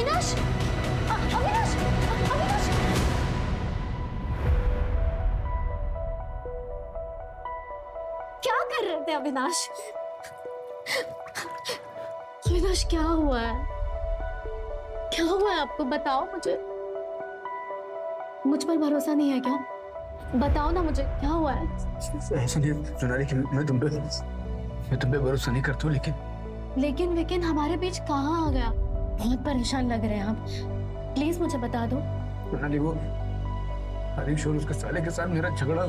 अविनाश, अविनाश, अविनाश। क्या कर रहे थे अविनाश? अविनाश क्या हुआ है? क्या हुआ है आपको? बताओ मुझे। मुझ पर भरोसा नहीं है क्या? बताओ ना मुझे, क्या हुआ है? ऐसा नहीं है सोनाली कि मैं तुम पे भरोसा नहीं करता हूँ, लेकिन हमारे बीच कहाँ आ गया? बहुत परेशान लग रहे हैं आप। प्लीज मुझे बता दो। सोनाली वो हरीश और उसके साले के साथ मेरा झगड़ा,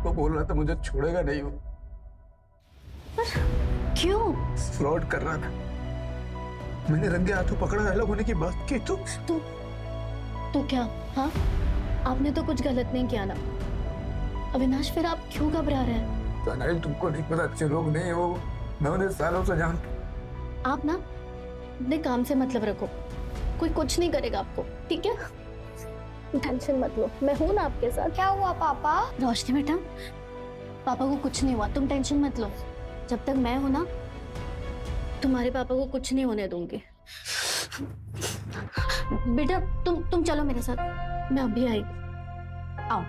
वो बोल रहा था मुझे छोड़ेगा नहीं, वो पर क्यों? फ्रॉड कर रहा था। मैंने रंगे हाथों पकड़ा, अलग होने की बात की तो क्या? हाँ, आपने तो कुछ गलत नहीं किया ना अविनाश, फिर आप क्यों घबरा रहे हैं? सोनाली तुमको नहीं पता, अच्छे लोग नहीं है वो, मैं उन्हें सालों से जानता। आप ना अपने काम से मतलब रखो, कोई कुछ नहीं करेगा आपको, ठीक है? टेंशन मत लो, मैं हूं ना आपके साथ। क्या हुआ पापा? रोशनी बेटा, पापा को कुछ नहीं हुआ, तुम टेंशन मत लो। जब तक मैं हूं ना, तुम्हारे पापा को कुछ नहीं होने दूंगी। बेटा तुम चलो मेरे साथ, मैं अभी आई। आओ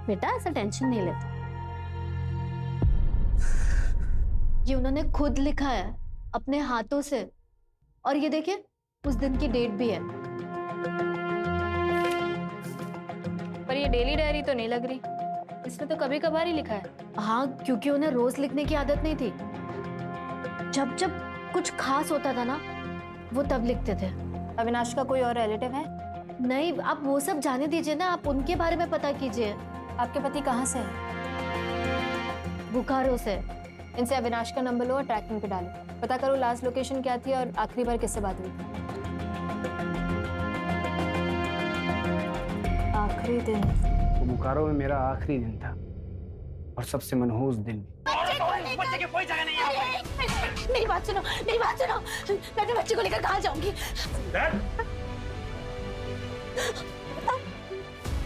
बेटा, ऐसा टेंशन नहीं लेते। ये उन्होंने खुद लिखा है अपने हाथों से, और ये देखिए उस दिन की डेट भी है। पर ये डेली डायरी तो नहीं लग रही, इसमें तो कभी कभार ही लिखा है। हाँ, क्योंकि उन्हें रोज लिखने की आदत नहीं थी। जब जब कुछ खास होता था ना, वो तब लिखते थे। अविनाश का कोई और रिलेटिव है? नहीं, आप वो सब जाने दीजिए ना, आप उनके बारे में पता कीजिए। आपके पति कहाँ से है? बुखारों से। इनसे अविनाश का नंबर लो और ट्रैकिंग पे डालो, पता करो लास्ट लोकेशन क्या थी और आखिरी बार किससे बात हुई थी। आखिरी दिन वो बुखारो में मेरा आखिरी दिन था और सबसे मनहूस दिन भी। बच्चे की कोई जगह नहीं है। मेरी बात सुनो, मेरी बात सुनो। मैं अपने बच्चे को लेकर कहाँ जाऊंगी?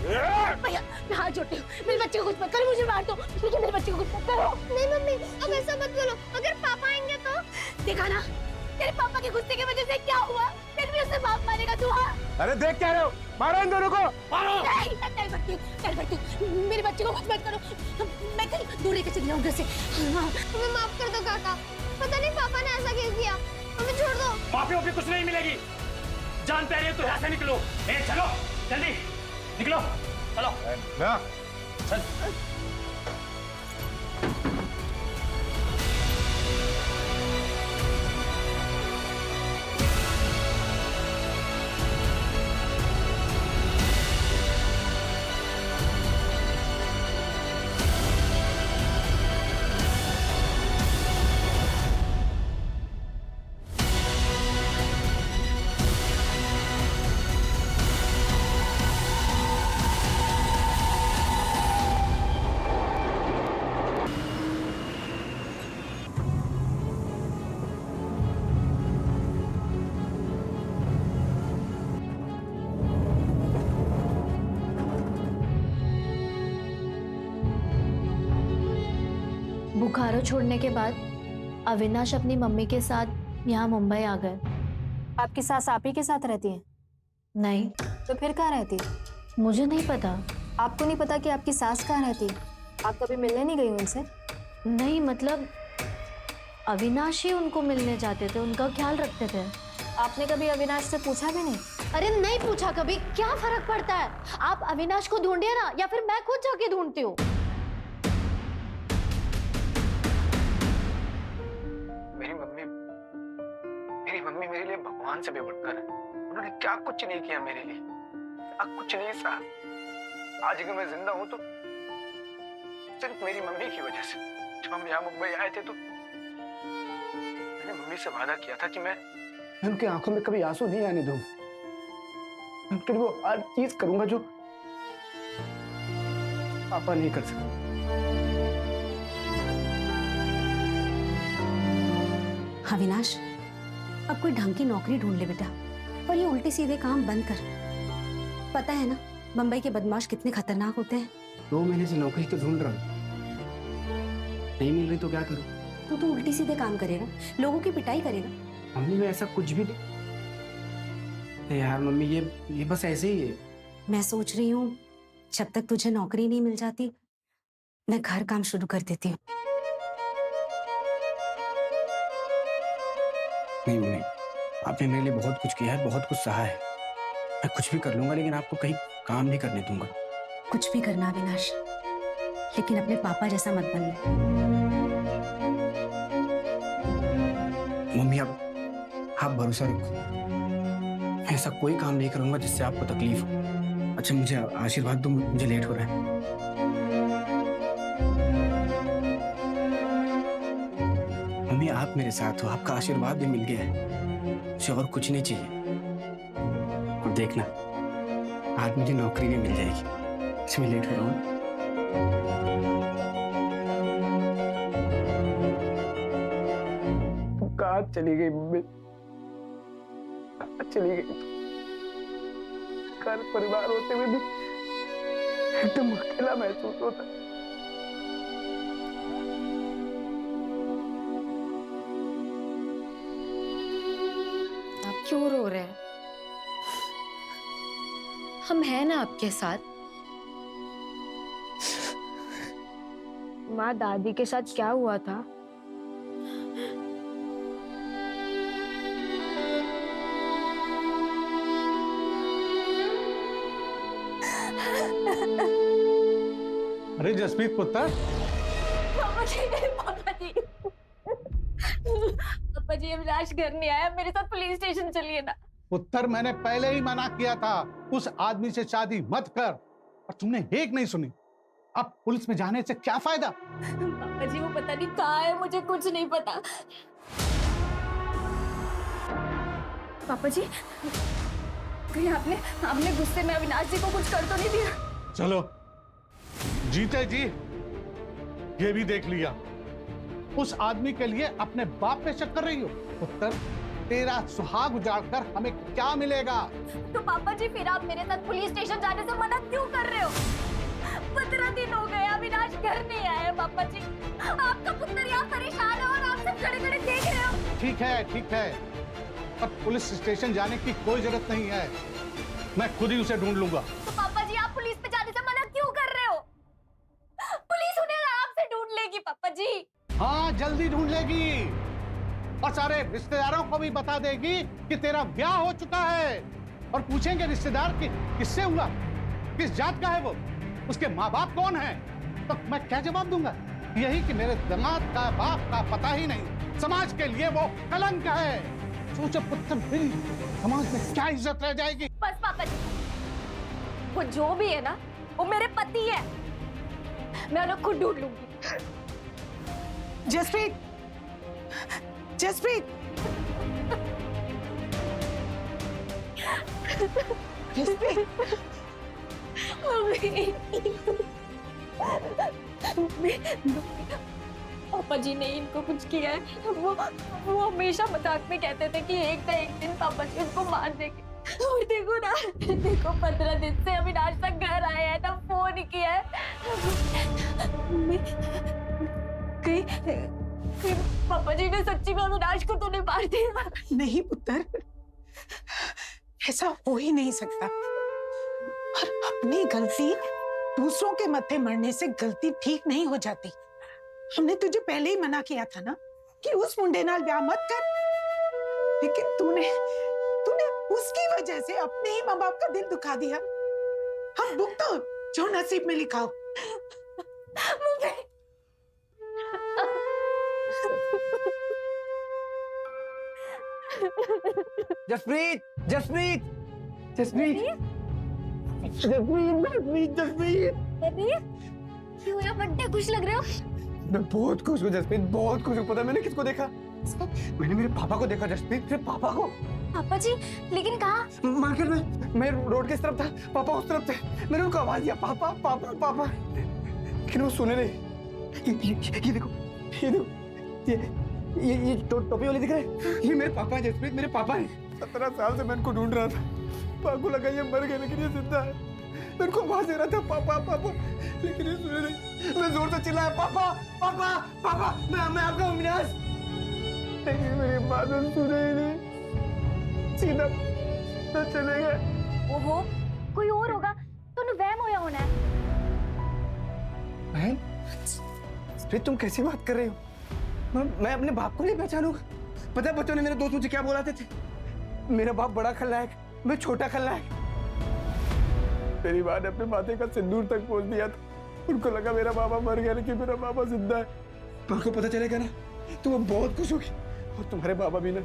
भैया मैं हाथ जोड़ती हूँ, मेरे बच्चे को कुछ मत करो, मुझे मार दो, लेकिन मेरे बच्चे को कुछ मत करो। नहीं मम्मी, अब ऐसा मत बोलो, अगर पापा आएंगे तो? देखा ना तेरे पापा के गुस्से की वजह से क्या हुआ, फिर भी उसे बाप मारेगा तू। हाँ अरे देख क्या रहे हो, मारो इन दोनों को, मारो। नहीं बच्ची, मेरे बच्चे को कुछ मत करो, मैं कहीं दूर लेकर चली जाऊँ घर से। हमें माफ कर दो काका, पता नहीं पापा ने ऐसा क्यों किया, हमें छोड़ दो। माफी वाफी कुछ नहीं मिलेगी, जान पह रही है तो यहाँ से निकलो। चलो जल्दी निकलो, चलो चल। बुखारो छोड़ने के बाद अविनाश अपनी मम्मी के साथ यहाँ मुंबई आ गए। आपकी सास आप ही के साथ रहती है? नहीं, तो फिर कहाँ रहती है? मुझे नहीं पता। आपको नहीं पता कि आपकी सास कहाँ रहती है? आप कभी मिलने नहीं गई उनसे? नहीं, मतलब अविनाश ही उनको मिलने जाते थे, उनका ख्याल रखते थे। आपने कभी अविनाश से पूछा भी नहीं? अरे नहीं पूछा कभी, क्या फर्क पड़ता है? आप अविनाश को ढूंढिए ना, या फिर मैं खुद जाके ढूंढती हूँ। मेरी मम्मी मेरे लिए भगवान से भी बढ़कर है। उन्होंने क्या कुछ नहीं किया मेरे लिए, क्या कुछ नहीं सहा। आज अगर मैं जिंदा हूं तो सिर्फ मेरी मम्मी की वजह से। जब हम यहाँ मुंबई आए थे तो मैंने मम्मी से वादा किया था कि मैं उनकी आंखों में कभी आंसू नहीं आने दूंगा। मैं उनके लिए वो हर चीज करूंगा जो पापा नहीं कर सकते। अविनाश, अब कोई ढंग की नौकरी ढूंढ ले बेटा, और ये उल्टे सीधे काम बंद कर। पता है ना बंबई के बदमाश कितने खतरनाक होते हैं। 2 महीने से नौकरी तो ढूंढ रहा हूँ, नहीं मिल रही तो क्या करूँ? तो उल्टी सीधे काम करेगा, लोगों की पिटाई करेगा। मम्मी मैं ऐसा कुछ भी नहीं। अरे यार मम्मी, ये बस ऐसे ही है। मैं सोच रही हूँ जब तक तुझे नौकरी नहीं मिल जाती मैं घर काम शुरू कर देती हूँ। नहीं मम्मी, आपने मेरे लिए बहुत कुछ किया है, बहुत कुछ सहा है। मैं कुछ भी कर लूंगा, लेकिन आपको कहीं काम नहीं करने दूंगा। कुछ भी करना अविनाश, लेकिन अपने पापा जैसा मत बनना। मम्मी आप भरोसा रखो, मैं ऐसा कोई काम नहीं करूंगा जिससे आपको तकलीफ हो। अच्छा मुझे आशीर्वाद दो, मुझे लेट हो रहा है। मम्मी आप मेरे साथ हो, आपका आशीर्वाद भी मिल गया है, मुझे और कुछ नहीं चाहिए। और देखना आज मुझे नौकरी भी मिल जाएगी। अच्छा मैं लेट हो रहा हूँ। कहाँ चली गई मम्मी, कहाँ चली गई? घर परिवार होते हुए भी एकदम अकेला महसूस होता। आप क्यों रो रहे हैं? हम हैं ना आपके साथ। माँ, दादी के साथ क्या हुआ था? अरे जसप्रीत पुत्र। पापा जी, पापा जी, पापा जी अविनाश घर नहीं आया, मेरे साथ पुलिस स्टेशन चलिए ना। पुत्र मैंने पहले ही मना किया था उस आदमी से शादी मत कर, और तुमने एक नहीं सुनी। अब पुलिस में जाने से क्या फायदा? पापा जी वो पता नहीं कहाँ है, मुझे कुछ नहीं पता। पापा जी कहीं आपने गुस्से में अविनाश जी को कुछ कर तो नहीं दिया? चलो जीते जी ये भी देख लिया, उस आदमी के लिए अपने बाप पे शक कर रही हो। पुत्र तेरा सुहाग उजाड़ कर हमें क्या मिलेगा? तो पापा जी फिर आप मेरे साथ पुलिस स्टेशन जाने से मना क्यों कर रहे हो? 15 दिन हो गए अविनाश घर नहीं आया। पापा जी आपका पुत्र यहाँ परेशान है और आप सब खड़े-खड़े देख रहे हो। ठीक है, पर पुलिस स्टेशन जाने की कोई जरूरत नहीं है, मैं खुद ही उसे ढूंढ लूंगा। तो पापा जी आप पुलिस पे जाने से मना क्यों कर रहे हो? पुलिस उन्हें आपसे ढूंढ लेगी पापा जी। हाँ जल्दी ढूंढ लेगी, और सारे रिश्तेदारों को भी बता देगी कि तेरा ब्याह हो चुका है। और पूछेंगे रिश्तेदार कि किससे हुआ, किस जात का है वो, उसके माँ बाप कौन है, तो मैं क्या जवाब दूंगा? यही कि मेरे दामाद का बाप का पता ही नहीं, समाज के लिए वो कलंक है। सोचो पुत्र मेरी समाज में क्या इज्जत रह जाएगी? बस पापा जी, वो जो भी है ना वो मेरे पति है, मैं उन्हें खुद ढूंढ लूंगी। जसप्रीत, जसप्रीत, जसप्रीत, पापा जी ने इनको कुछ किया है। वो हमेशा मजाक में कहते थे कि एक ना एक दिन पापा जी उसको मार देंगे। और देखो ना, देखो 15 दिन से अविनाश तक घर आया है ना फोन किया है। कहीं पापा जी ने सच्ची में अविनाश को तो नहीं मार दिया? नहीं पुत्र, ऐसा हो ही नहीं सकता। और अपनी गलती दूसरों के मत्थे मरने से गलती ठीक नहीं हो जाती। हमने तुझे पहले ही मना किया था ना कि उस मुंडे नाल ब्याह मत कर, लेकिन तूने उसकी वजह से अपने ही माँ बाप का दिल दुखा दिया। हम भुगतो जो नसीब में लिखा हो। जसप्रीत, जसप्रीत, जसप्रीत, जसप्रीत, जसप्रीत। क्यों यार बड्डे खुश लग रहे हो? मैं बहुत खुश हूँ जसप्रीत, बहुत खुश हूँ। पता है मैंने किसको देखा? मैंने मेरे पापा को देखा जसप्रीत, मेरे पापा को। पापा जी लेकिन कहाँ? मार्केट में, मैं रोड के इस तरफ था, पापा उस तरफ थे। मैंने उनको आवाज दिया पापा पापा पापा, लेकिन वो सुने नहीं। ये देखो, ये देखो, ये टोपी वाले दिख रहे हैं, ये मेरे पापा हैं जसप्रीत, मेरे पापा हैं। 17 साल से मैं इनको ढूंढ रहा था। पापा को लगा ये मर गए, लेकिन ये जिंदा है। मैं इनको आवाज दे रहा था पापा पापा, लेकिन ये सुने नहीं। मैं जोर से चिल्लाया पापा पापा पापा, मैं आपका अविनाश, लेकिन मेरी बात सुने ही नहीं। तो चले गए। ओहो, कोई और होगा तो वहम होया होना है। बहन, फिर तुम कैसी बात कर रही हो? मैं अपने बाप को नहीं पहचानूंगा। पता है बच्चों ने मेरे दोस्त मुझे क्या बोलाते थे? मेरा बाप बड़ा खलनायक, मैं छोटा खलनायक। मेरी माँ ने अपने माथे का सिंदूर तक पोंछ दिया था। उनको लगा मेरा बाबा मर गया, लेकिन मेरा बाबा जिंदा है। माँ को पता चलेगा ना तो वो बहुत खुश होगी। और तुम्हारे बाबा भी ना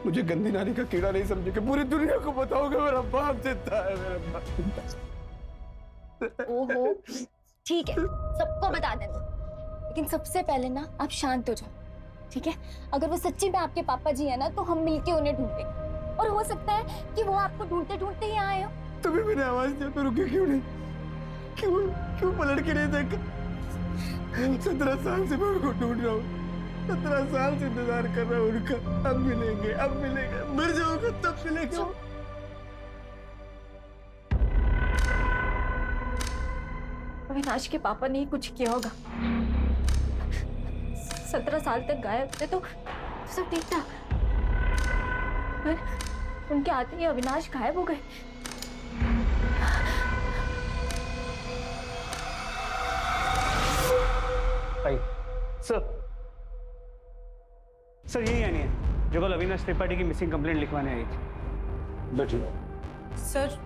मुझे गंदी नानी का कीड़ा नहीं समझेंगे। पूरी दुनिया को बताओगे मेरा बाप जिंदा है, मेरा बाप जिंदा है। ओहो, ठीक है, सबको बता देना। लेकिन सबसे पहले ना आप शांत हो जाओ, ठीक है? अगर वो सच्ची में आपके पापा जी है ना तो हम मिलके उन्हें ढूंढेंगे। और हो सकता है कि वो आपको ढूंढते ढूंढते ही आए हो। तभी मैंने आवाज दिया तो रुके क्यों नहीं? क्यों पलट के नहीं देखा? 17 साल से मैं उनको ढूंढ रहा हूँ। 17 साल से इंतजार कर रहा हूँ उनका। अब मिलेंगे, अब मिलेंगे। मर जाऊंगा तब मिलेंगे। अविनाश के पापा ने ही कुछ किया होगा। 17 साल तक गायब थे तो सब ठीक था, पर उनके आते ही अविनाश गायब हो गए। सर यही यानी है जो कल अविनाश त्रिपाठी की मिसिंग कंप्लेंट लिखवाने आई थी। बैठिए। सर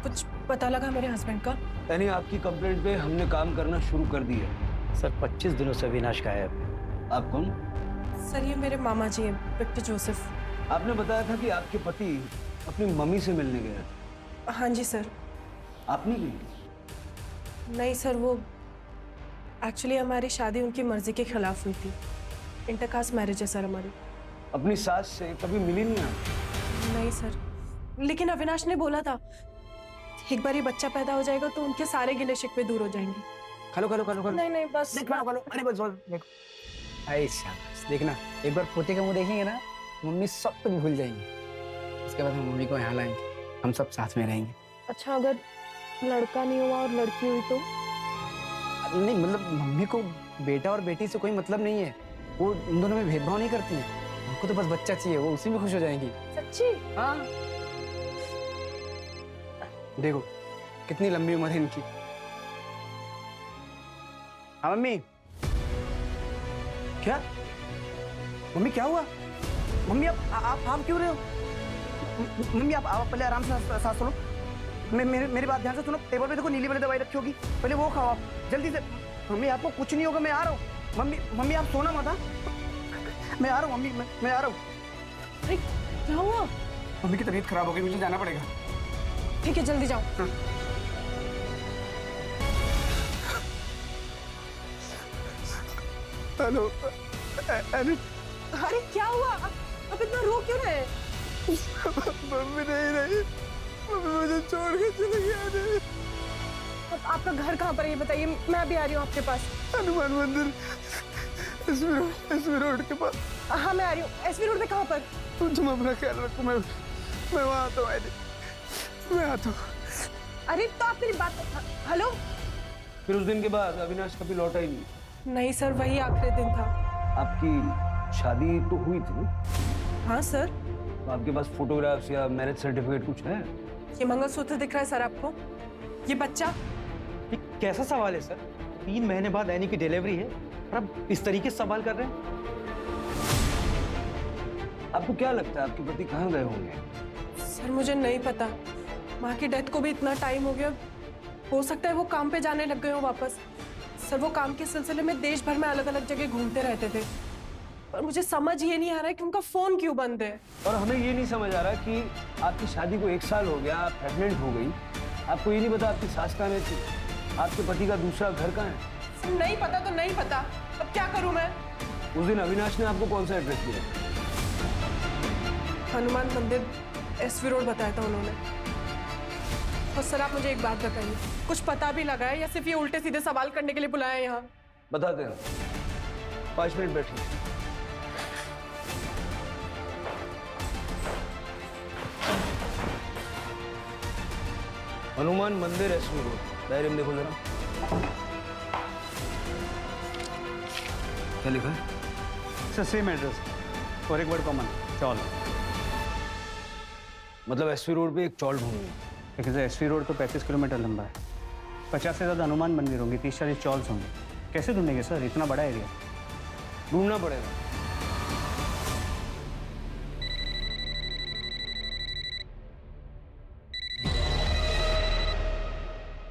कुछ पता लगा मेरे हस्बैंड का? यानी आपकी कंप्लेंट पे हमने काम करना शुरू कर दिया। सर 25 दिनों से अविनाश गायब है। आप कौन? सर ये मेरे मामा जी हैं, विक्टर जोसेफ। आपने बताया था कि आपके पति अपनी मम्मी से मिलने गए। हाँ जी सर। आपने भी? नहीं सर, वो एक्चुअली हमारी शादी उनकी मर्जी के खिलाफ हुई थी। इंटरकास्ट मैरिज है सर हमारी। अपनी सास से कभी मिली नहीं आप? नहीं सर, लेकिन अविनाश ने बोला था एक बार ये बच्चा पैदा हो जाएगा तो उनके सारे गिले शिकवे दूर हो जाएंगे। खलो खलो खलो खलो। नहीं बस खलो। अरे बस देखो। ऐसा देखना, एक बार पोते का मुंह देखेंगे ना, मम्मी सब कुछ भूल जाएंगी। उसके बाद हम मम्मी को यहाँ लाएंगे, हम सब साथ में रहेंगे। अच्छा, अगर लड़का नहीं हुआ और लड़की हुई तो? नहीं मतलब मम्मी को बेटा और बेटी से कोई मतलब नहीं है। वो उन दोनों में भेदभाव नहीं करती है। उनको तो बस बच्चा चाहिए, वो उसी में खुश हो जाएंगी। सच्ची? हाँ। देखो कितनी लंबी उम्र है इनकी। हाँ मम्मी। क्या? मम्मी क्या हुआ? मम्मी आप क्यों रहे हो? मम्मी आप पहले आराम से सांस लो। मेरी बात ध्यान से सुनो। टेबल पे देखो नीली वाली दवाई रखी होगी, पहले वो खाओ आप जल्दी से। मम्मी आपको कुछ नहीं होगा, मैं आ रहा हूँ। मम्मी आप सोना मत। मैं आ रहा हूँ मम्मी, मैं आ रहा हूँ। अरे क्या हुआ? मम्मी की तबीयत खराब हो गई, मुझे जाना पड़ेगा। ठीक है, जल्दी जाओ। हाँ। हेलो। अरे क्या हुआ? अब इतना रो क्यों रहे? मम्मी नहीं रही, मम्मी मुझे छोड़ के चली गई। अब आपका घर कहाँ पर है ये बताइए, मैं भी आ रही हूँ आपके पास। हनुमान मंदिर एसवी रोड के पास। हाँ मैं आ रही हूँ। एसवी रोड पे कहाँ पर? तुम अपना ख्याल रखो, मैं वहाँ आता हूँ। मैं आता हूँ। अरे तो आप मेरी बात। हेलो। फिर उस दिन के बाद अविनाश कभी लौटा ही नहीं? नहीं सर, वही आखिरी दिन था। आपकी शादी तो हुई थी? हाँ सर। तो आपके पास फोटोग्राफ्स या मैरिज सर्टिफिकेट कुछ है? ये मंगलसूत्र दिख रहा है सर आपको? ये बच्चा? ये कैसा सवाल है सर? 3 महीने बाद एनी की डिलीवरी है और आप इस तरीके से सवाल कर रहे हैं? आपको क्या लगता है आपके पति कहाँ गए होंगे? सर मुझे नहीं पता। माँ की डेथ को भी इतना टाइम हो गया, हो सकता है वो काम पे जाने लग गए हो वापस। सर वो काम के सिलसिले में देश भर में अलग अलग जगह घूमते रहते थे, और मुझे समझ ये नहीं आ रहा है कि उनका फोन क्यों बंद है। और हमें ये नहीं समझ आ रहा कि आपकी शादी को 1 साल हो गया, आप प्रेग्नेंट हो गई, आपको ये नहीं पता आपकी सास कहाँ रहती, आपके पति का दूसरा घर कहाँ है? सर नहीं पता तो नहीं पता, अब क्या करूं मैं? उस दिन अविनाश ने आपको कौन सा एड्रेस दिया? हनुमान मंदिर एसवी रोड बताया था उन्होंने। और सर आप मुझे एक बात बताइए, कुछ पता भी लगा है या सिर्फ ये उल्टे सीधे सवाल करने के लिए बुलाया है यहाँ? बताते हैं, 5 मिनट बैठिए। हनुमान मंदिर एसवी रोड, डायरी में देखो जरा। क्या लिखा है? सर सेम एड्रेस और एक वर्ड कॉमन, चावल। मतलब एसवी रोड पे एक चौल ढूंढनी। लेकिन सर एसवी रोड तो 35 किलोमीटर लंबा है, 50 से ज़्यादा हनुमान मंदिर होंगे, 30-40 चॉल्स होंगे। कैसे ढूंढेंगे सर, इतना बड़ा एरिया? ढूंढना पड़ेगा।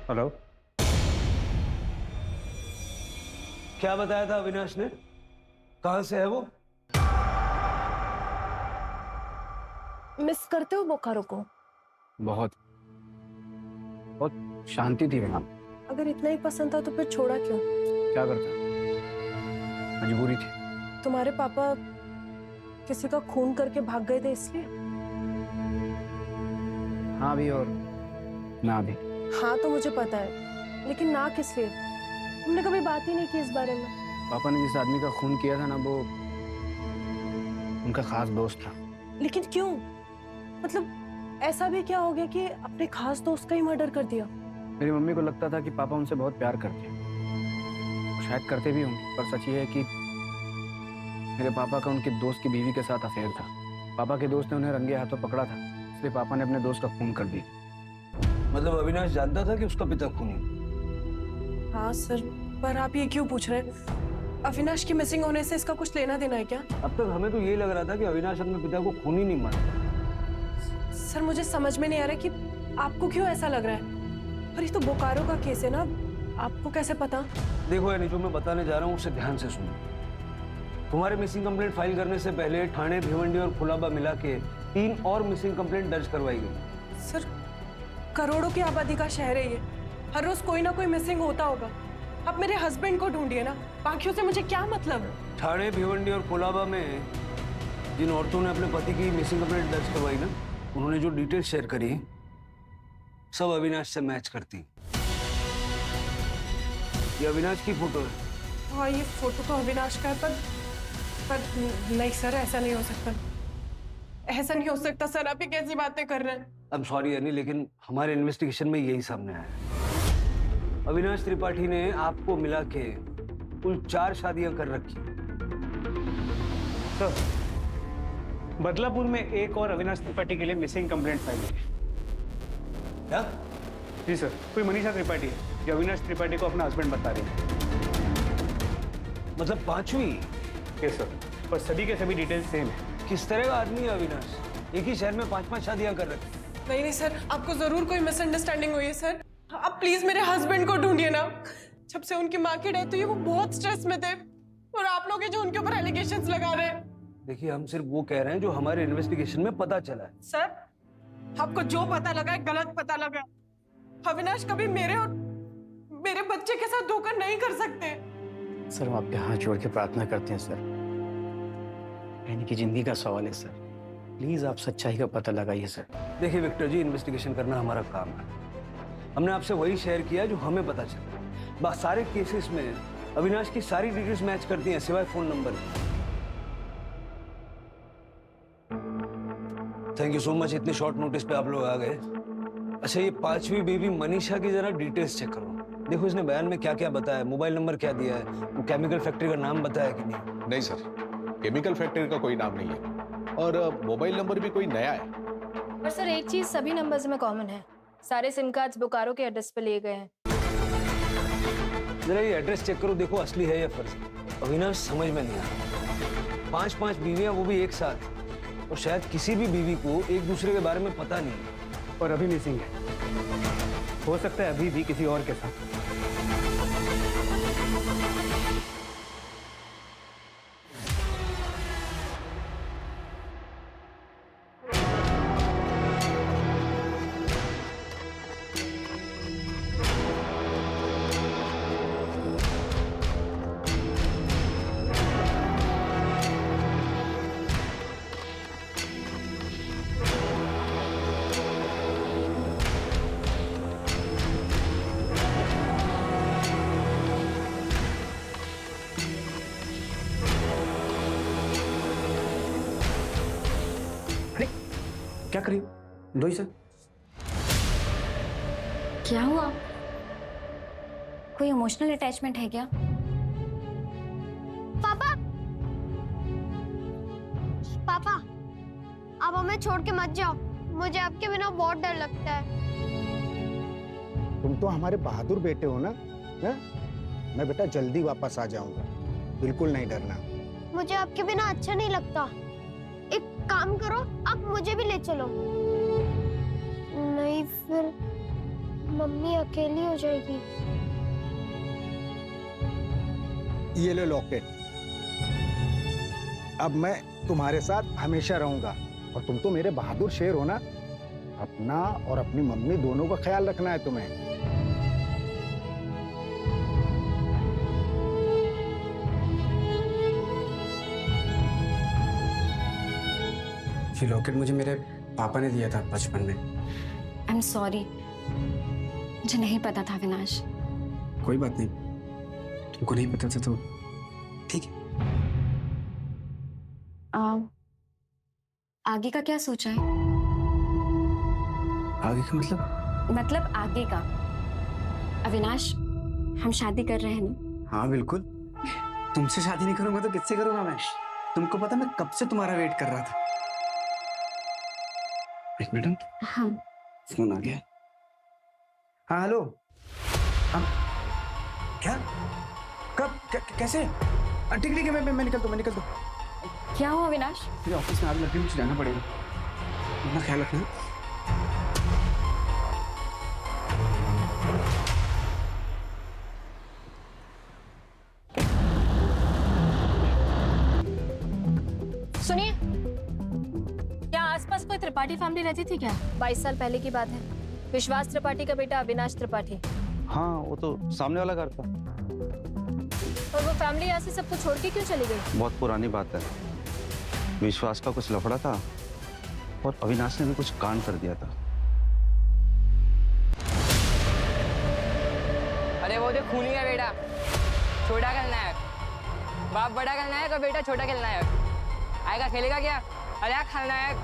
हेलो, क्या बताया था अविनाश ने? कहां से है वो? मिस करते हो बोकारो को? बहुत शांति थी वहां। अगर इतना ही पसंद था तो फिर छोड़ा क्यों? क्या करता, मजबूरी थी। तुम्हारे पापा किसी का खून करके भाग गए थे इसलिए? हाँ भी और ना भी। हाँ तो मुझे पता है, लेकिन ना किस लिए? तुमने कभी बात ही नहीं की इस बारे में। पापा ने जिस आदमी का खून किया था ना, वो उनका खास दोस्त था। लेकिन क्यों? मतलब ऐसा भी क्या हो गया कि अपने खास दोस्त का ही मर्डर कर दिया? मेरी मम्मी को लगता था कि पापा उनसे बहुत प्यार करते हैं, शायद करते भी होंगे, पर सच ये है कि मेरे पापा का उनके दोस्त की बीवी के साथ अफेयर था। पापा के दोस्त ने उन्हें रंगे हाथों पकड़ा था, इसलिए पापा ने अपने दोस्त का खून कर दिया। मतलब अविनाश जानता था कि उसका पिता खूनी? हाँ सर, पर आप ये क्यों पूछ रहे हैं? अविनाश की मिसिंग होने से इसका कुछ लेना देना है क्या? अब तक हमें तो ये लग रहा था कि अविनाश अपने पिता को खूनी नहीं मानता। सर मुझे समझ में नहीं आ रहा कि आपको क्यों ऐसा लग रहा है। पर ये तो बोकारो का केस है ना, आपको कैसे पता? देखो यानी जो मैं बताने जा रहा हूँ उसे ध्यान से सुनो। तुम्हारे मिसिंग कंप्लेंट फाइल करने से पहले ठाणे, भिवंडी और कुलाबा मिला के 3 और मिसिंग कंप्लेंट दर्ज करवाई गई। सर करोड़ों की आबादी का शहर है ये, हर रोज कोई ना कोई मिसिंग होता होगा। आप मेरे हस्बैंड को ढूंढिए ना, बाकियों से मुझे क्या मतलब है? ठाणे, भिवंडी और कोलाबा में जिन औरतों ने अपने पति की मिसिंग कंप्लेंट दर्ज करवाई ना, उन्होंने जो डिटेल्स शेयर करी सब अविनाश से मैच करती। ये अविनाश की फोटो है। हाँ ये फोटो तो अविनाश का है, पर नहीं सर, ऐसा नहीं हो सकता। ऐसा नहीं हो सकता सर, आप ये कैसी बातें कर रहे हैं? आई एम सॉरी यानी, लेकिन हमारे इन्वेस्टिगेशन में यही सामने आया है। अविनाश त्रिपाठी ने आपको मिला के कुल 4 शादियां कर रखी। सर बदलापुर में एक और अविनाश त्रिपाठी के लिए मिसिंग कंप्लेंट फाइल हुई है। क्या? जी सर, कोई मनीषा त्रिपाठी है जो अविनाश त्रिपाठी को अपना हस्बैंड बता रही है। मतलब 5वीं? यस सर, पर सभी के सभी डिटेल्स सेम है। किस तरह का आदमी है अविनाश? एक ही शहर में 5-5 शादियां कर रखी। नहीं सर, आपको जरूर कोई मिसअंडरस्टैंडिंग हुई है सर। आप प्लीज मेरे हस्बैंड को ढूंढिए ना। जब से उनकी माँ की डेथ हुई वो बहुत स्ट्रेस में थे, और आप लोग जो उनके ऊपर एलिगेशंस लगा रहे हैं। देखिए हम सिर्फ वो कह रहे हैं जो हमारे इन्वेस्टिगेशन में पता चला है। सर आपको जो पता लगा है गलत पता लगा। अविनाश कभी मेरे और मेरे बच्चे के साथ धोखा नहीं कर सकते। सर हम आपके हाथ जोड़ के प्रार्थना करते हैं सर, यानी कि जिंदगी का सवाल है सर, प्लीज आप सच्चाई का पता लगाइए सर। देखिए विक्टर जी, इन्वेस्टिगेशन करना हमारा काम है। हमने आपसे वही शेयर किया जो हमें पता चला। बस सारे केसेस में अविनाश की सारी डिटेल्स मैच करती हैं सिवाय phone number. Thank you so much, इतने शॉर्ट नोटिस पे आप लोग आ गए। अच्छा ये 5वीं बेबी मनीषा की जरा डिटेल्स चेक करो। देखो इसने बयान में क्या क्या बताया, मोबाइल नंबर क्या दिया है, वो केमिकल फैक्ट्री का नाम बताया कि नहीं? नहीं सर, केमिकल फैक्ट्री का कोई नाम नहीं है, और मोबाइल नंबर भी कोई नया है। पर सर एक चीज सभी नंबर्स में कॉमन है, सारे सिम कार्ड्स बोकारो के एड्रेस पे लिए गए हैं। जरा ये एड्रेस चेक करो, देखो असली है या फर्जी। अविनाश समझ में नहीं आ रहा। 5-5 बीवियां, वो भी एक साथ, और शायद किसी भी बीवी को एक दूसरे के बारे में पता नहीं है। और अभी मिसिंग है, हो सकता है अभी भी किसी और के साथ। क्या करिए दो ही सर। क्या हुआ? कोई इमोशनल अटैचमेंट है क्या? पापा, पापा, आप हमें छोड़ के मत जाओ। मुझे आपके बिना बहुत डर लगता है। तुम तो हमारे बहादुर बेटे हो ना, है? मैं बेटा जल्दी वापस आ जाऊंगा, बिल्कुल नहीं डरना। मुझे आपके बिना अच्छा नहीं लगता। एक काम करो, आप मुझे भी ले चलो। नहीं फिर मम्मी अकेली हो जाएगी। ये लो लॉकेट, अब मैं तुम्हारे साथ हमेशा रहूंगा। और तुम तो मेरे बहादुर शेर हो ना, अपना और अपनी मम्मी दोनों का ख्याल रखना है तुम्हें। ये लॉकेट मुझे मेरे पापा ने दिया था बचपन में। आई एम सॉरी, मुझे नहीं पता था अविनाश। कोई बात नहीं, तुमको नहीं पता था तो ठीक है। आगे का क्या सोचा है? आगे का मतलब आगे का। अविनाश, हम शादी कर रहे हैं ना? हाँ बिल्कुल। तुमसे शादी नहीं करूंगा तो किससे करूंगा मैं? तुमको पता मैं कब से तुम्हारा वेट कर रहा था। एक मिनट। हाँ फोन आ गया। हाँ हेलो। हाँ क्या? कब? कैसे? ठीक है, मैं निकलता हूँ। क्या हुआ अविनाश? मेरे ऑफिस में आग लग गई, मुझे जाना पड़ेगा। अपना ख्याल रखना। सुनिए, क्या आसपास कोई त्रिपाठी फैमिली रहती थी क्या? 22 साल पहले की बात है। विश्वास त्रिपाठी का बेटा अविनाश त्रिपाठी। हाँ, वो तो सामने वाला घर था। और वो फैमिली यहाँ से सबको छोड़ के क्यों चली गई? बहुत पुरानी बात है। विश्वास का कुछ लफड़ा था और अविनाश ने भी कुछ कांड कर दिया था। अरे वो जो खूनी का बेटा, छोटा खलनायक। बाप बड़ा खलनायक और बेटा छोटा खलनायक। आएगा खेलेगा क्या? अरे खलनायक।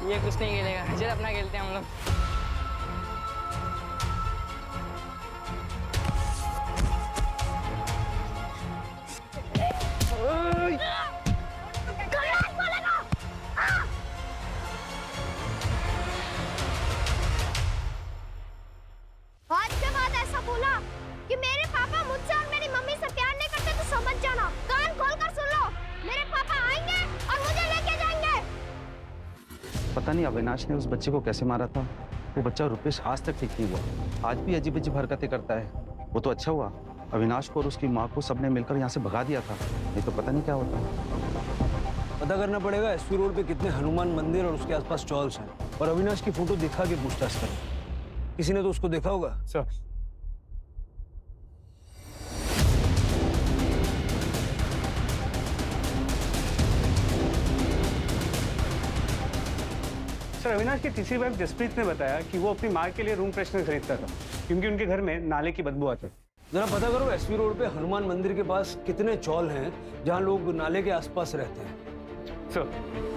ये कुछ नहीं खेलेगा, चल अपना खेलते हैं हम लोग। आज के बाद ऐसा बोला कि मेरे पापा मुझसे और मेरी मम्मी से प्यार नहीं करते तो समझ जाना। कान खोलकर सुन लो, मेरे पापा आएंगे और मुझे लेके जाएंगे। पता नहीं अविनाश ने उस बच्चे को कैसे मारा था। वो बच्चा रुपेश आज तक ठीक नहीं हुआ, आज भी अजीब अजीब हरकतें करता है। वो तो अच्छा हुआ अविनाश को और उसकी माँ को सबने मिलकर यहाँ से भगा दिया था, नहीं तो पता नहीं क्या होता। पता करना पड़ेगा एसपी रोड पे कितने हनुमान मंदिर और उसके आसपास चॉल्स हैं, और अविनाश की फोटो दिखा के पूछताछ करें। किसी ने तो उसको देखा होगा। सर अविनाश की तीसरी वाइफ जसप्रीत ने बताया कि वो अपनी माँ के लिए रूम फ्रेशनर खरीदता था क्योंकि उनके घर में नाले की बदबू आती। जरा पता करो एसपी रोड पे हनुमान मंदिर के पास कितने चौल हैं जहां लोग नाले के आसपास रहते हैं। सर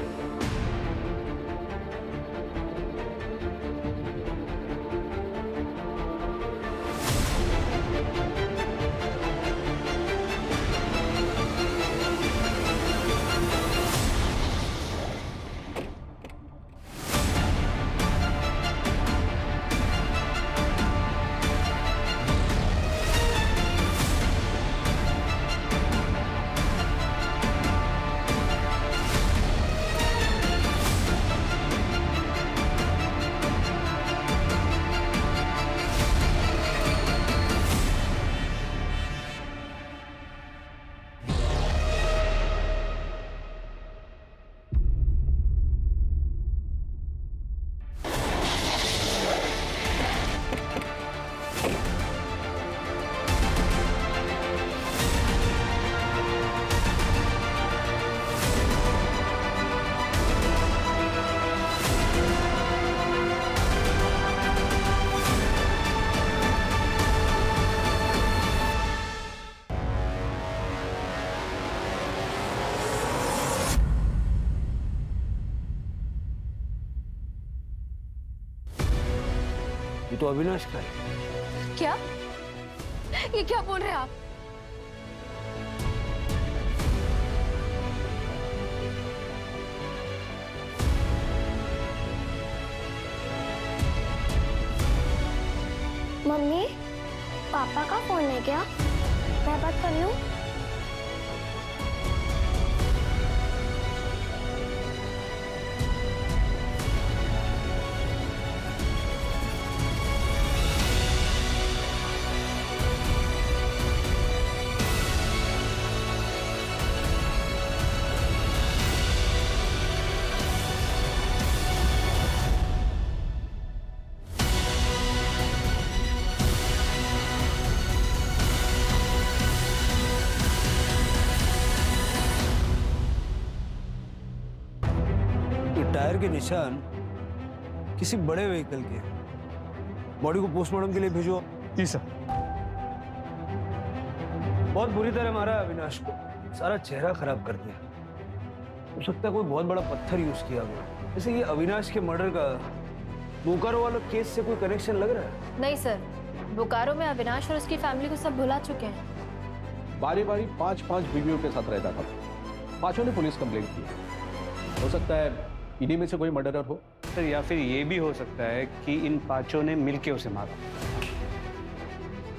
ये तो अविनाश का है। क्या? ये क्या बोल रहे हैं आप? मम्मी, पापा का फोन है क्या? मैं बात कर लूं? टायर के निशान किसी बड़े व्हीकल के हैं। बॉडी को पोस्टमार्टम के लिए भेजो। जी सर। बहुत बुरी तरह मारा है अविनाश को, सारा चेहरा खराब कर दिया। हो सकता है कोई बहुत बड़ा पत्थर यूज किया गया। जैसे ये अविनाश के मर्डर का बोकारो वाला केस से कोई कनेक्शन लग रहा है? नहीं सर, बोकारो में अविनाश और उसकी फैमिली को सब भुला चुके हैं। बारी बारी 5-5 बीवियों के साथ रहता था। 5 ने पुलिस कंप्लेंट की। हो सकता है इन्हीं में से कोई मर्डरर हो सर, या फिर ये भी हो सकता है कि इन 5 ने मिलके उसे मारा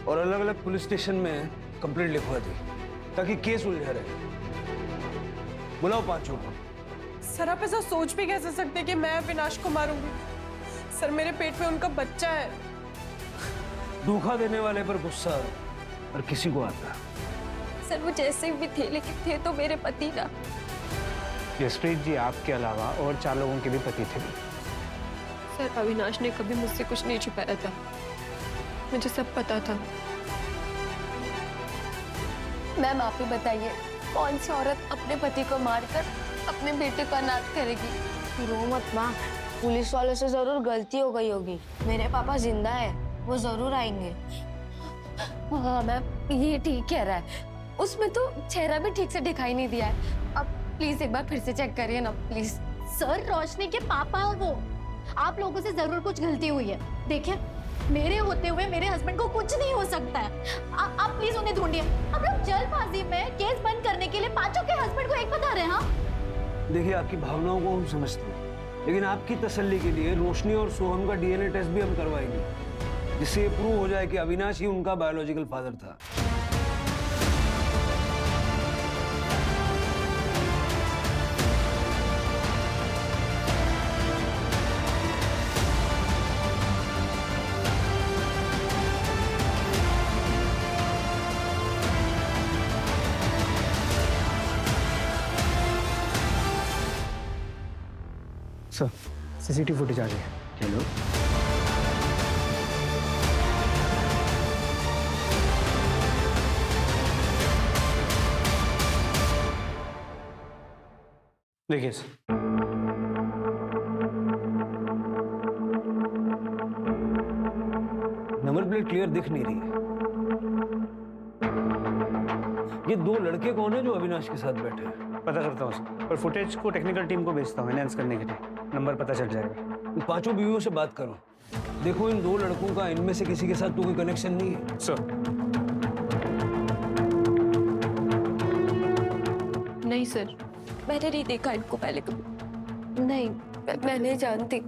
और अलग अलग पुलिस स्टेशन में कंप्लेंट लिखवा दी ताकि केस उलझा रहे। बुलाओ 5 को। सर आप ऐसा सोच भी कैसे सकते हैं कि मैं अविनाश को मारूंगी? सर मेरे पेट में उनका बच्चा है। धोखा देने वाले पर गुस्सा और किसी को आता। सर वो जैसे भी थे, लेकिन थे तो मेरे पति ना। जसप्रीत जी आपके अलावा और 4 लोगों के भी पति थे। सर अविनाश ने कभी मुझसे कुछ नहीं छुपाया था, मुझे सब पता था। मैम आप ही बताइए, कौन सी औरत अपने पति को मारकर अपने बेटे को अनाथ करेगी? रो मत माँ, पुलिस वालों से जरूर गलती हो गई होगी। मेरे पापा जिंदा है, वो जरूर आएंगे। हाँ मैम, ये ठीक कह रहा है। उसमें तो चेहरा भी ठीक से दिखाई नहीं दिया है। अब प्लीज एक बार फिर से चेक करिए ना प्लीज। सर रोशनी के पापा हो वो। आप लोगों से जरूर कुछ गलती हुई है। देखिए मेरे होते हुए मेरे हस्बैंड को कुछ नहीं हो सकता है। आप प्लीज उन्हें ढूंढिए। आप लोग जल्दबाजी में केस बंद करने के लिए 5 के हस्बैंड को एक बता रहे हैं। हाँ देखिए आपकी भावनाओं को हम समझते हैं, लेकिन आपकी तसल्ली के लिए रोशनी और सोहम का डीएनए टेस्ट भी हम करवाएंगे, जिससे ये प्रूव हो जाए कि अविनाश ही उनका बायोलॉजिकल फादर था। सर सीसीटीवी फुटेज आ गई है। हेलो, देखिए सर, नंबर प्लेट क्लियर दिख नहीं रही है। ये 2 लड़के कौन है जो अविनाश के साथ बैठे हैं? पता करता हूँ सर, और फुटेज को टेक्निकल टीम को भेजता हूँ एनहांस करने के लिए। नंबर पता चल जाएगा। इन 5 बीवियों से बात करो, देखो इन 2 लड़कों का इनमें से किसी के साथ तो कोई कनेक्शन नहीं है। सर नहीं सर, मैंने नहीं देखा इनको पहले कभी। नहीं, मैं नहीं जानती।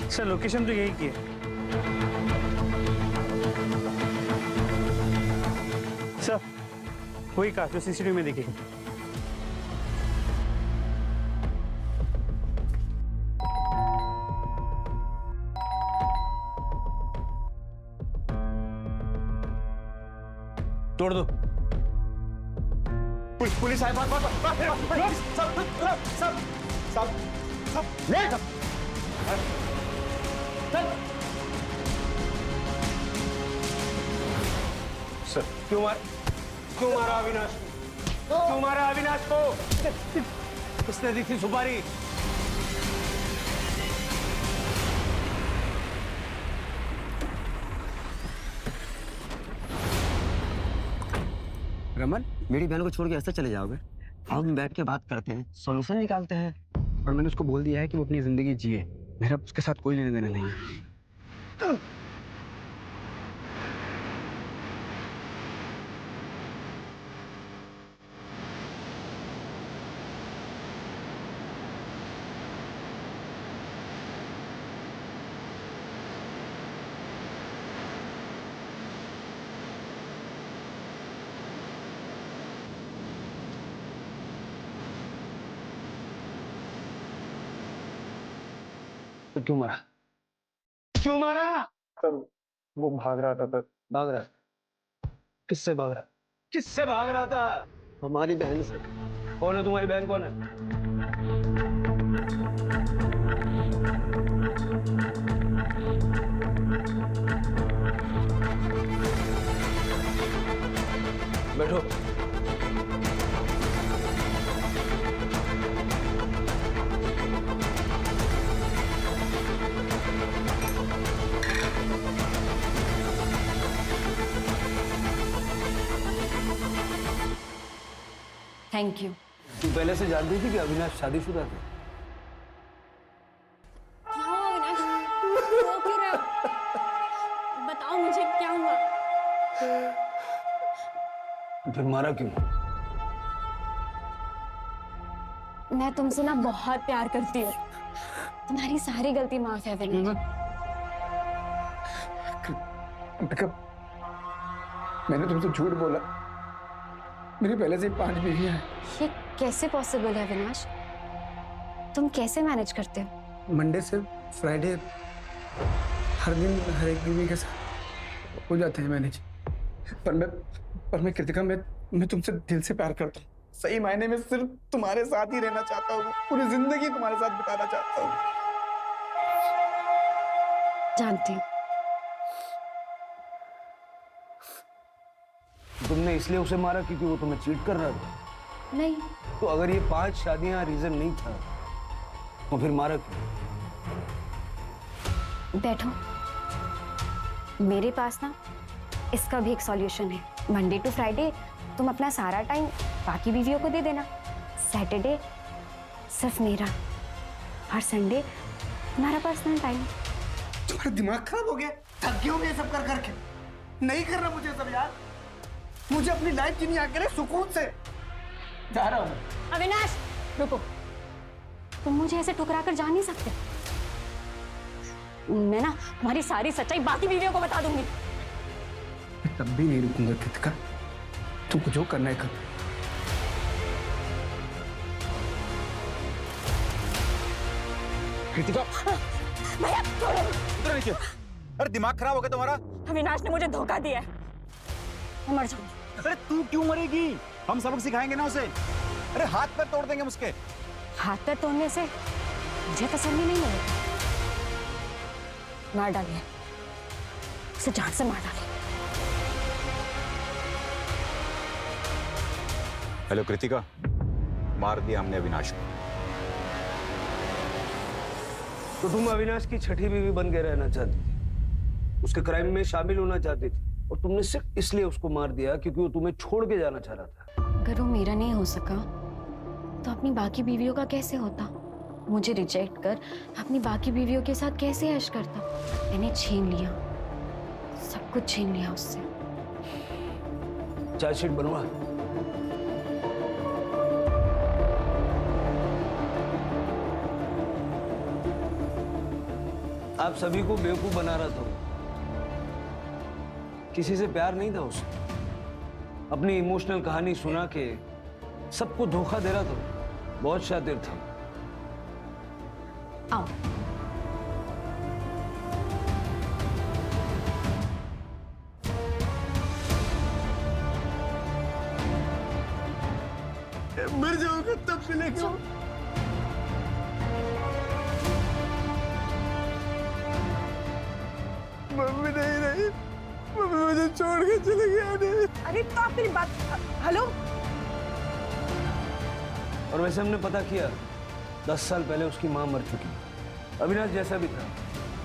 सर लोकेशन तो यही की है। सर वही कार जो सीसीटीवी में दिखेगी। तोड़ दो। पुलिस आए। सब सर क्यों मारा अविनाश को? क्यों मारा अविनाश को? किसने दी थी सुपारी? रमन, मेरी बहन को छोड़ के ऐसे चले जाओगे? हम बैठ के बात करते हैं, सॉल्यूशन निकालते हैं। और मैंने उसको बोल दिया है कि वो अपनी जिंदगी जिए, मेरा उसके साथ कोई लेने देना नहीं है। तो क्यों मारा? क्यों मारा? सर वो भाग रहा था सर। भाग रहा? किससे भाग रहा? किससे भाग रहा था? हमारी बहन से। कौन है तुम्हारी बहन? कौन है? बैठो। Thank you. तू पहले से जानती थी कि अविनाश शादीशुदा थे? क्या हुआ अविनाश? रो क्यों रहे हो? बताओ मुझे क्या हुआ? फिर मारा क्यों? मैं तुमसे ना बहुत प्यार करती हूँ। तुम्हारी सारी गलती माफ है अविनाश। मैंने तुमसे झूठ बोला। मेरी पहले से 5 बीवियां हैं। ये कैसे पॉसिबल है अविनाश? तुम कैसे मैनेज करते हो? मंडे से फ्राइडे हर दिन हर एक बीवी के साथ हो जाते हैं मैनेज। पर मैं कृतिका, मैं तुमसे दिल से प्यार करता हूँ। सही मायने में सिर्फ तुम्हारे साथ ही रहना चाहता हूँ। पूरी जिंदगी तुम्हारे साथ बिताना चाहता हूँ। जानती हूँ। तुमने इसलिए उसे मारा क्योंकि वो तुम्हें चीट कर रहा था? नहीं। तो अगर ये 5 शादियां रीजन नहीं था तो फिर मारा क्यों? बैठो। मेरे पास ना इसका भी एक सॉल्यूशन है। मंडे टू फ्राइडे तुम अपना सारा टाइम बाकी बीवियों को दे देना। सैटरडे सिर्फ मेरा और संडे तुम्हारा पर्सनल टाइम। तुम्हारा दिमाग खराब हो गया? थक गए हो ये सब कर करके? नहीं करना मुझे सब यार। मुझे अपनी लाइफ जीनी आके ना सुकून से। जा रहा हूँ। अविनाश रुको। तुम मुझे ऐसे ठुकरा कर जा नहीं सकते। मैं ना तुम्हारी सारी सच्चाई बाकी बीवियों को बता दूंगी। मैं तब भी नहीं रुकूंगा कृतिका। तुमको जो करना है कर। कृतिका भैया छोड़ो। उधर नीचे। अरे दिमाग खराब हो गया तुम्हारा? अविनाश ने मुझे धोखा दिया है। मैं मर जाऊंगी। अरे तू क्यों मरेगी? हम सबक सिखाएंगे ना उसे। अरे हाथ पैर तोड़ देंगे उसके। हाथ पैर तोड़ने से मुझे तसल्ली नहीं मिलेगी। मार डालिए उसे, जान से मार डालिए। हेलो कृतिका, मार दिया हमने अविनाश को। तो तुम अविनाश की छठी बीवी बन के रहना चाहती थी, उसके क्राइम में शामिल होना चाहती थी, और तुमने सिर्फ इसलिए उसको मार दिया क्योंकि वो तुम्हें छोड़ के जाना चाह रहा था। अगर वो मेरा नहीं हो सका तो अपनी बाकी बीवियों का कैसे होता? मुझे रिजेक्ट कर अपनी बाकी बीवियों के साथ कैसे ऐश करता? मैंने छीन लिया, सब कुछ छीन लिया उससे। चार्जशीट बनवा। आप सभी को बेवकूफ बना रहा था। किसी से प्यार नहीं था उसे। अपनी इमोशनल कहानी सुना के सबको धोखा दे रहा था। बहुत शातिर था। आओ। मर जाऊंगा तब मिलेगा। मम्मी नहीं रही। मम्मी मुझे छोड़ के चले गया। अरे तो आप मेरी बात। हेलो। और वैसे हमने पता किया 10 साल पहले उसकी मां मर चुकी। अविनाश जैसा भी था,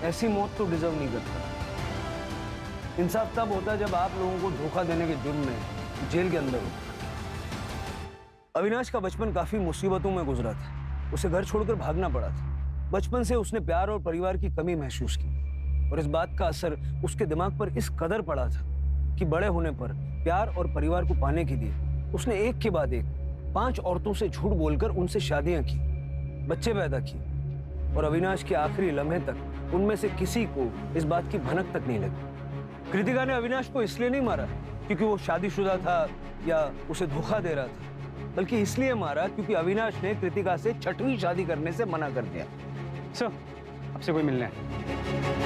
ऐसी मौत तो डिजर्व नहीं करता। इंसाफ तब होता जब आप लोगों को धोखा देने के जुर्म में जेल के अंदर हो। अविनाश का बचपन काफी मुसीबतों में गुजरा था। उसे घर छोड़कर भागना पड़ा था। बचपन से उसने प्यार और परिवार की कमी महसूस की, और इस बात का असर उसके दिमाग पर इस कदर पड़ा था कि बड़े होने पर प्यार और परिवार को पाने के लिए उसने एक के बाद एक 5 औरतों से झूठ बोलकर उनसे शादियां की, बच्चे पैदा किए, और अविनाश के आखिरी लम्हे तक उनमें से किसी को इस बात की भनक तक नहीं लगी। कृतिका ने अविनाश को इसलिए नहीं मारा क्योंकि वो शादीशुदा था या उसे धोखा दे रहा था, बल्कि इसलिए मारा क्योंकि अविनाश ने कृतिका से 6वीं शादी करने से मना कर दिया। सर, आपसे कोई मिलना है।